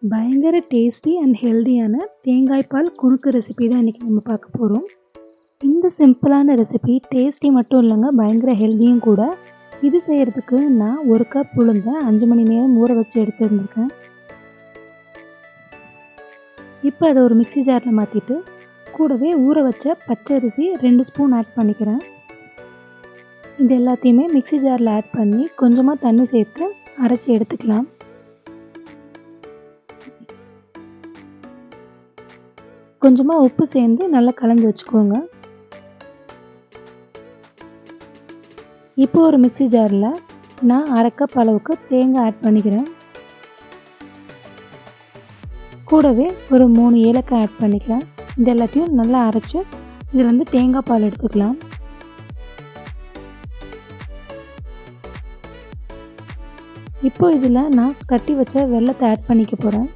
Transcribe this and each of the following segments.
பயங்கர tasty and ஹெல்தியான தேங்காய் பால் குறுக்கு ரெசிபி தான் இன்றைக்கி நம்ம பார்க்க போகிறோம். இந்த சிம்பிளான ரெசிபி டேஸ்டி மட்டும் இல்லைங்க, பயங்கர ஹெல்தியும் கூட. இது செய்கிறதுக்கு நான் 1 கப் உளுந்தை 5 மணி நேரம் ஊற வச்சு எடுத்துருந்துருக்கேன். இப்போ அதை ஒரு மிக்ஸி ஜாரில் மாற்றிட்டு கூடவே ஊற வச்ச பச்சரிசி 2 ஸ்பூன் ஆட் பண்ணிக்கிறேன். இது எல்லாத்தையுமே மிக்ஸி ஜாரில் ஆட் பண்ணி கொஞ்சமாக தண்ணி சேர்த்து அரைச்சி எடுத்துக்கலாம். கொஞ்சமாக உப்பு சேர்ந்து நல்லா கலந்து வச்சுக்கோங்க. இப்போ ஒரு மிக்ஸி ஜாரில் நான் 1/2 கப் அளவுக்கு தேங்காய் ஆட் பண்ணிக்கிறேன். கூடவே ஒரு 3 ஏலக்காய் ஆட் பண்ணிக்கிறேன். இது எல்லாத்தையும் நல்லா அரைச்சி இதில் வந்து தேங்காய் பால் எடுத்துக்கலாம். இப்போ இதில் நான் கட்டி வச்ச வெல்லத்தை ஆட் பண்ணிக்க போகிறேன்.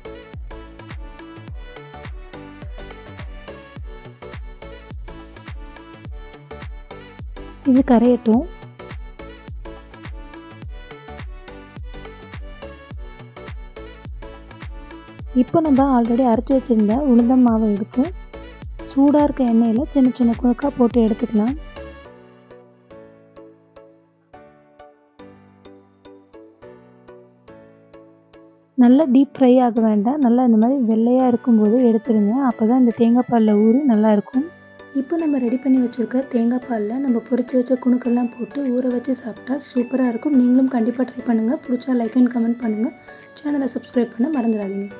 இது கரையட்டும். இப்போ நம்ம ஆல்ரெடி அரைச்சி வச்சுருந்த உளுந்தம் மாவை எடுத்து சூடாக இருக்க எண்ணெயில் சின்ன சின்ன குறுக்கா போட்டு எடுத்துக்கலாம். நல்லா டீப் ஃப்ரை ஆக வேண்டாம். நல்லா இந்த மாதிரி வெள்ளையாக இருக்கும்போது எடுத்துருங்க. அப்போ தான் இந்த தேங்காய் பாலில் ஊறி நல்லாயிருக்கும். இப்போ நம்ம ரெடி பண்ணி வச்சுருக்க தேங்காய் பாலில் நம்ம பொரிச்சு வச்ச குணுக்கெல்லாம் போட்டு ஊற வச்சு சாப்பிட்டா சூப்பராக இருக்கும். நீங்களும் கண்டிப்பாக ட்ரை பண்ணுங்கள். பிடிச்சா லைக் அண்ட் கமெண்ட் பண்ணுங்கள். சேனலை சப்ஸ்கிரைப் பண்ண மறந்துடாதீங்க.